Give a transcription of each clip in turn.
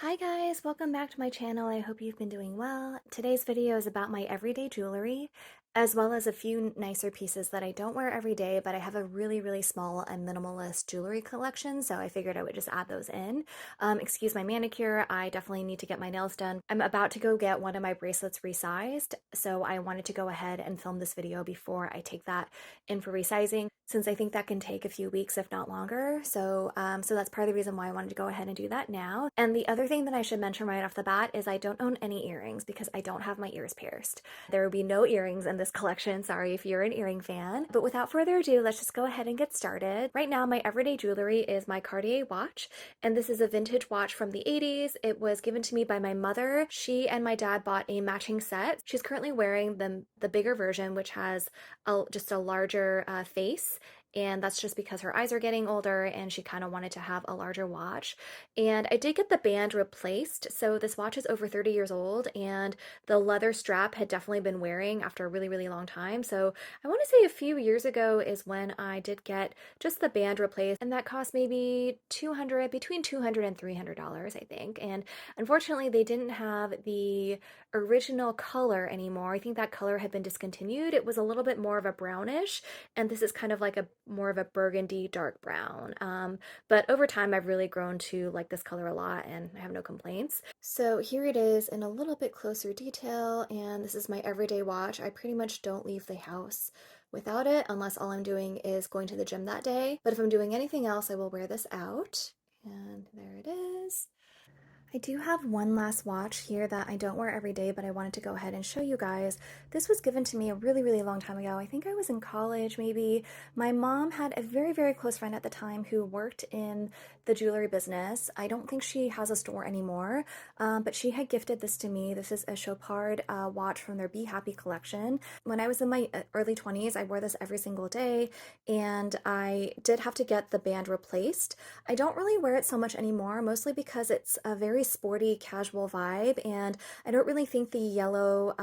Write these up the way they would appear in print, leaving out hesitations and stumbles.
Hi guys, welcome back to my channel. I hope you've been doing well. Today's video is about my everyday jewelry, as well as a few nicer pieces that I don't wear every day, but I have a really small and minimalist jewelry collection, so I figured I would just add those in. Excuse my manicure, I definitely need to get my nails done. I'm about to go get one of my bracelets resized, so I wanted to go ahead and film this video before I take that in for resizing, since I think that can take a few weeks, if not longer. So that's part of the reason why I wanted to go ahead and do that now. And the other thing that I should mention right off the bat is I don't own any earrings because I don't have my ears pierced. There will be no earrings in this collection. Sorry if you're an earring fan. But without further ado, let's just go ahead and get started. Right now, my everyday jewelry is my Cartier watch, and this is a vintage watch from the 80s. It was given to me by my mother. She and my dad bought a matching set. She's currently wearing the bigger version, which has just a larger face, and that's just because her eyes are getting older and she kind of wanted to have a larger watch. And I did get the band replaced, so this watch is over 30 years old, and the leather strap had definitely been wearing after a really long time. So I want to say a few years ago is when I did get just the band replaced, and that cost maybe between $200 and $300, I think. And unfortunately, they didn't have the original color anymore. I think that color had been discontinued. It was a little bit more of a brownish, and this is kind of like a more of a burgundy dark brown. But over time, I've really grown to like this color a lot, and I have no complaints. So here it is in a little bit closer detail, and this is my everyday watch. I pretty much don't leave the house without it unless all I'm doing is going to the gym that day. But if I'm doing anything else, I will wear this out. And there it is. I do have one last watch here that I don't wear every day, but I wanted to go ahead and show you guys. This was given to me a really long time ago. I think I was in college, maybe. My mom had a very close friend at the time who worked in the jewelry business. I don't think she has a store anymore, but she had gifted this to me. This is a Chopard watch from their Be Happy collection. When I was in my early 20s, I wore this every single day, and I did have to get the band replaced. I don't really wear it so much anymore, mostly because it's a very sporty, casual vibe, and I don't really think the yellow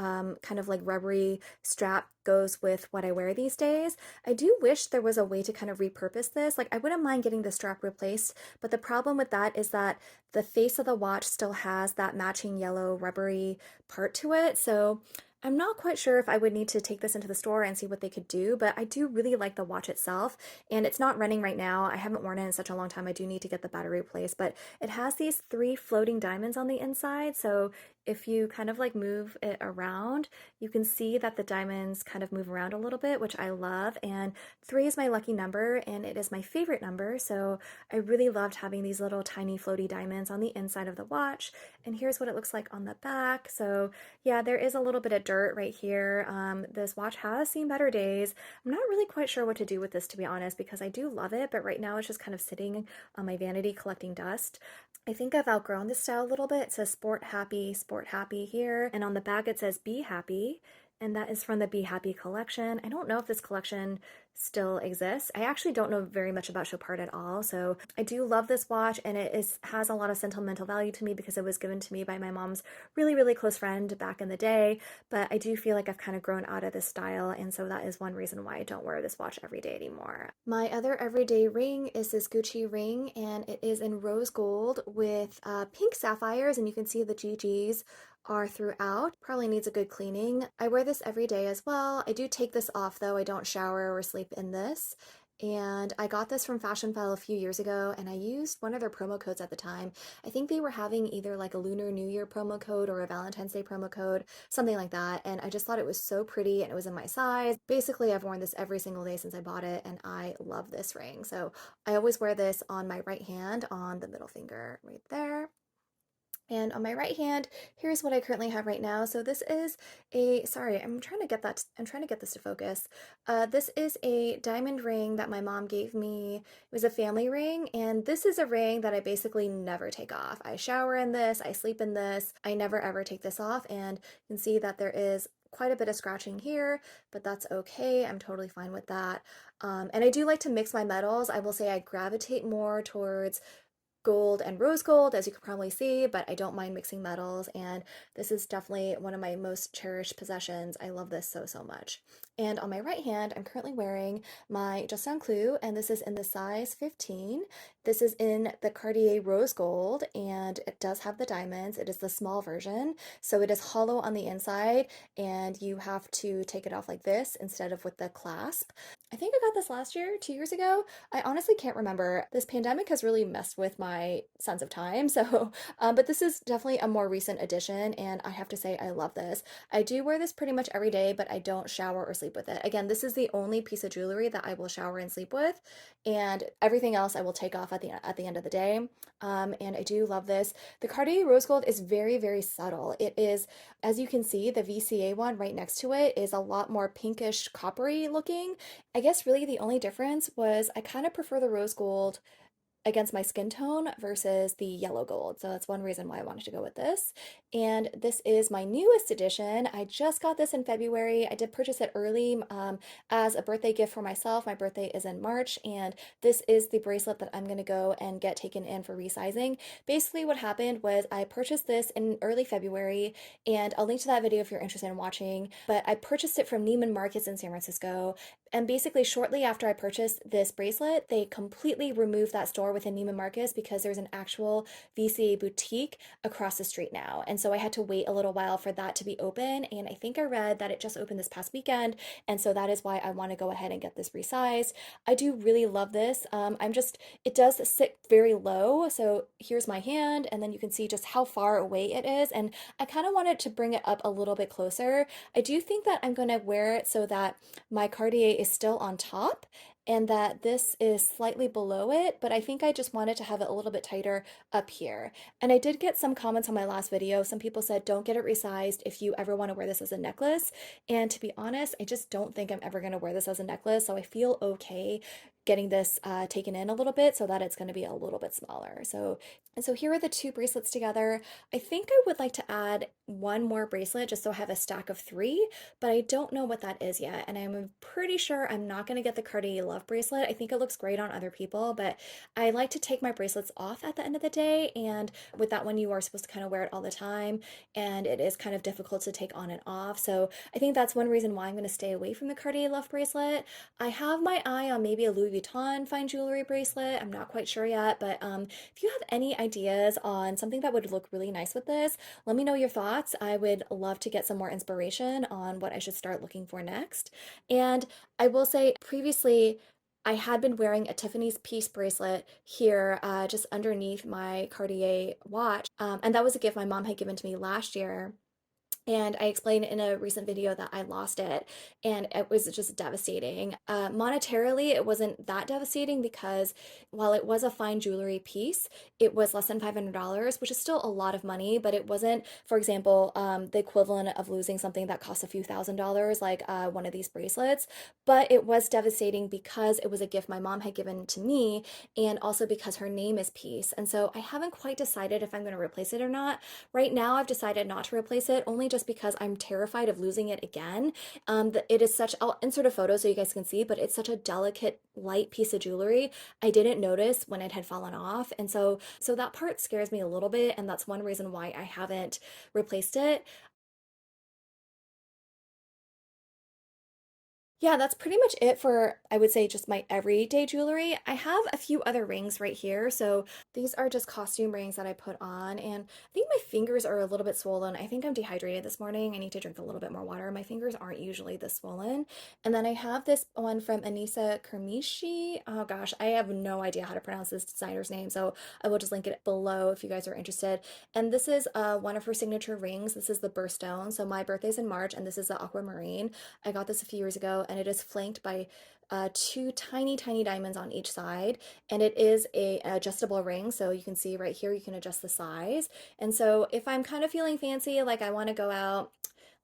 kind of like rubbery strap goes with what I wear these days. I do wish there was a way to kind of repurpose this. Like, I wouldn't mind getting the strap replaced, but the problem with that is that the face of the watch still has that matching yellow rubbery part to it. So I'm not quite sure if I would need to take this into the store and see what they could do, but I do really like the watch itself, and it's not running right now. I haven't worn it in such a long time. I do need to get the battery replaced, but it has these 3 floating diamonds on the inside, so if you kind of like move it around, you can see that the diamonds kind of move around a little bit, which I love. And 3 is my lucky number, and it is my favorite number, so I really loved having these little tiny floaty diamonds on the inside of the watch. And here's what it looks like on the back. So yeah, there is a little bit of dirt right here. This watch has seen better days. I'm not really quite sure what to do with this, to be honest, because I do love it, but right now it's just kind of sitting on my vanity collecting dust. I think I've outgrown this style a little bit. It says sport happy here. And on the back it says be happy. And that is from the Be Happy collection. I don't know if this collection still exists. I actually don't know very much about Chopard at all, so I do love this watch, and has a lot of sentimental value to me because it was given to me by my mom's really close friend back in the day, but I do feel like I've kind of grown out of this style, and so that is one reason why I don't wear this watch every day anymore. My other everyday ring is this Gucci ring, and it is in rose gold with pink sapphires, and you can see the GGs are throughout. Probably needs a good cleaning. I wear this every day as well. I do take this off though. I don't shower or sleep in this. And I got this from Fashionphile a few years ago, and I used one of their promo codes at the time. I think they were having either like a Lunar New Year promo code or a Valentine's Day promo code, something like that. And I just thought it was so pretty, and it was in my size. Basically, I've worn this every single day since I bought it, and I love this ring. So I always wear this on my right hand on the middle finger right there. And on my right hand, here's what I currently have right now. So this is sorry, I'm trying to get this to focus. This is a diamond ring that my mom gave me. It was a family ring, and this is a ring that I basically never take off. I shower in this, I sleep in this, I never ever take this off, and you can see that there is quite a bit of scratching here, but that's okay. I'm totally fine with that. And I do like to mix my metals. I will say I gravitate more towards gold and rose gold, as you can probably see, but I don't mind mixing metals, and this is definitely one of my most cherished possessions. I love this so, so much. And on my right hand, I'm currently wearing my Just on Clue, and this is in the size 15. This is in the Cartier rose gold, and it does have the diamonds. It is the small version, so it is hollow on the inside, and you have to take it off like this instead of with the clasp. I think I got this last year, 2 years ago. I honestly can't remember. This pandemic has really messed with my sense of time, so, but this is definitely a more recent addition, and I have to say I love this. I do wear this pretty much every day, but I don't shower or sleep with it. Again, this is the only piece of jewelry that I will shower and sleep with, and everything else I will take off at the end of the day. And I do love this. The Cartier Rose Gold is very, very subtle. It is, as you can see, the VCA one right next to it is a lot more pinkish coppery looking. I guess really the only difference was I kind of prefer the rose gold against my skin tone versus the yellow gold. So that's one reason why I wanted to go with this. And this is my newest edition. I just got this in February. I did purchase it early as a birthday gift for myself. My birthday is in March, and this is the bracelet that I'm going to go and get taken in for resizing. Basically, what happened was I purchased this in early February, and I'll link to that video if you're interested in watching. But I purchased it from Neiman Marcus in San Francisco. And basically, shortly after I purchased this bracelet, they completely removed that store within Neiman Marcus because there's an actual VCA boutique across the street now. And so I had to wait a little while for that to be open. And I think I read that it just opened this past weekend. And so that is why I want to go ahead and get this resized. I do really love this. It does sit very low. So here's my hand, and then you can see just how far away it is. And I kind of wanted to bring it up a little bit closer. I do think that I'm going to wear it so that my Cartier is still on top and that this is slightly below it, but I think I just wanted to have it a little bit tighter up here. And I did get some comments on my last video. Some people said, don't get it resized if you ever want to wear this as a necklace. And to be honest, I just don't think I'm ever going to wear this as a necklace. So I feel okay getting this taken in a little bit so that it's going to be a little bit smaller. So here are the two bracelets together. I think I would like to add one more bracelet just so I have a stack of three, but I don't know what that is yet. And I'm pretty sure I'm not going to get the Cartier Love bracelet. I think it looks great on other people, but I like to take my bracelets off at the end of the day. And with that one, you are supposed to kind of wear it all the time. And it is kind of difficult to take on and off. So I think that's one reason why I'm going to stay away from the Cartier Love bracelet. I have my eye on maybe a Louis Vuitton fine jewelry bracelet. I'm not quite sure yet, but if you have any ideas on something that would look really nice with this, let me know your thoughts. I would love to get some more inspiration on what I should start looking for next. And I will say previously, I had been wearing a Tiffany's Peace bracelet here just underneath my Cartier watch. And that was a gift my mom had given to me last year. And I explained in a recent video that I lost it, and it was just devastating. Monetarily, it wasn't that devastating because while it was a fine jewelry piece, it was less than $500, which is still a lot of money, but it wasn't, for example, the equivalent of losing something that cost a few $1,000s, like one of these bracelets. But it was devastating because it was a gift my mom had given to me, and also because her name is Peace. And so I haven't quite decided if I'm going to replace it or not. Right now, I've decided not to replace it, only just because I'm terrified of losing it again. It is such, I'll insert a photo so you guys can see, but it's such a delicate, light piece of jewelry. I didn't notice when it had fallen off. And so that part scares me a little bit. And that's one reason why I haven't replaced it. Yeah, that's pretty much it for, I would say, just my everyday jewelry. I have a few other rings right here. So these are just costume rings that I put on. And I think my fingers are a little bit swollen. I think I'm dehydrated this morning. I need to drink a little bit more water. My fingers aren't usually this swollen. And then I have this one from Anissa Kermishi. Oh gosh, I have no idea how to pronounce this designer's name. So I will just link it below if you guys are interested. And this is one of her signature rings. This is the birthstone. So my birthday's in March, and this is the aquamarine. I got this a few years ago, and it is flanked by two tiny, tiny diamonds on each side. And it is an adjustable ring. So you can see right here, you can adjust the size. And so if I'm kind of feeling fancy, like I want to go out,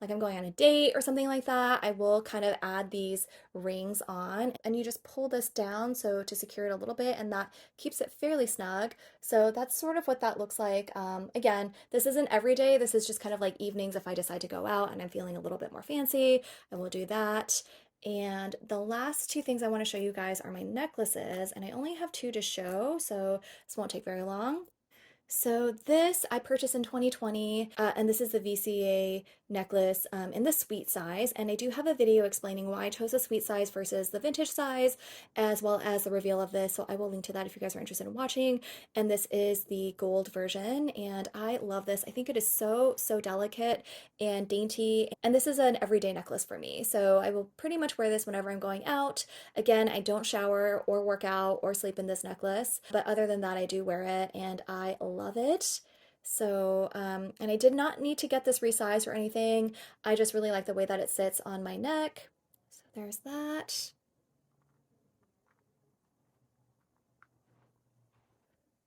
like I'm going on a date or something like that, I will kind of add these rings on, and you just pull this down so to secure it a little bit, and that keeps it fairly snug. So that's sort of what that looks like. Again, this isn't every day. This is just kind of like evenings if I decide to go out and I'm feeling a little bit more fancy, I will do that. And the last two things I want to show you guys are my necklaces, and I only have two to show, so this won't take very long. So this I purchased in 2020, and this is the VCA necklace in the sweet size. And I do have a video explaining why I chose the sweet size versus the vintage size, as well as the reveal of this. So I will link to that if you guys are interested in watching. And this is the gold version, and I love this. I think it is so, so delicate and dainty. And this is an everyday necklace for me. So I will pretty much wear this whenever I'm going out. Again, I don't shower or work out or sleep in this necklace, but other than that, I do wear it and I love it. So, and I did not need to get this resized or anything. I just really like the way that it sits on my neck. So there's that.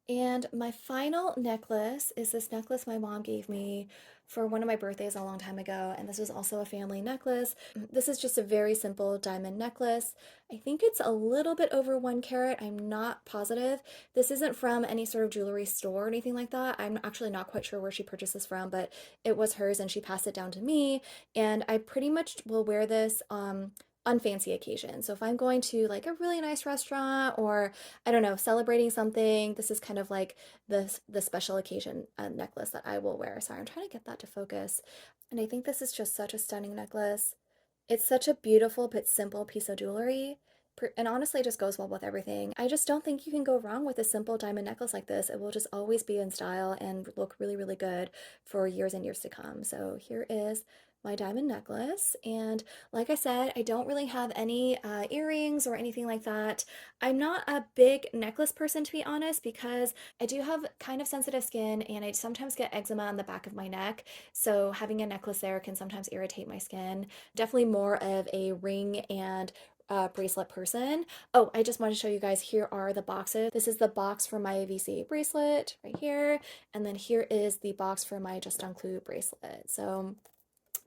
And my final necklace is this necklace my mom gave me for one of my birthdays a long time ago, and this was also a family necklace. This is just a very simple diamond necklace. I think it's a little bit over 1 carat. I'm not positive. This isn't from any sort of jewelry store or anything like that. I'm actually not quite sure where she purchased this from, but it was hers and she passed it down to me. And I pretty much will wear this on fancy occasions. So if I'm going to like a really nice restaurant or I don't know, celebrating something. This is kind of like the special occasion necklace that I will wear. Sorry, I'm trying to get that to focus. And I think this is just such a stunning necklace. It's such a beautiful but simple piece of jewelry. And honestly, it just goes well with everything. I just don't think you can go wrong with a simple diamond necklace like this. It will just always be in style and look really, really good for years and years to come. So here is my diamond necklace. And like I said, I don't really have any earrings or anything like that. I'm not a big necklace person, to be honest, because I do have kind of sensitive skin and I sometimes get eczema on the back of my neck. So having a necklace there can sometimes irritate my skin. Definitely more of a ring and bracelet person. Oh, I just wanted to show you guys, here are the boxes. This is the box for my VCA bracelet right here. And then here is the box for my Just on Clue bracelet. So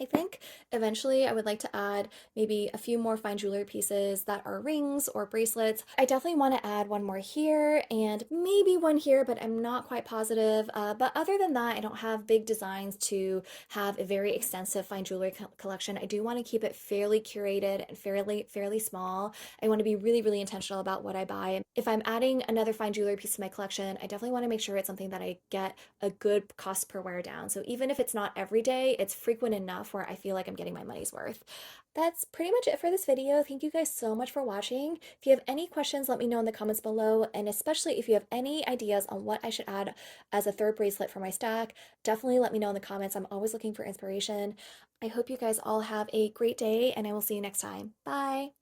I think eventually I would like to add maybe a few more fine jewelry pieces that are rings or bracelets. I definitely want to add one more here and maybe one here, but I'm not quite positive. But other than that, I don't have big designs to have a very extensive fine jewelry collection. I do want to keep it fairly curated and fairly small. I want to be really, really intentional about what I buy. If I'm adding another fine jewelry piece to my collection, I definitely want to make sure it's something that I get a good cost per wear down. So even if it's not every day, it's frequent enough where I feel like I'm getting my money's worth. That's pretty much it for this video. Thank you guys so much for watching. If you have any questions, let me know in the comments below. And especially if you have any ideas on what I should add as a third bracelet for my stack, definitely let me know in the comments. I'm always looking for inspiration. I hope you guys all have a great day and I will see you next time. Bye.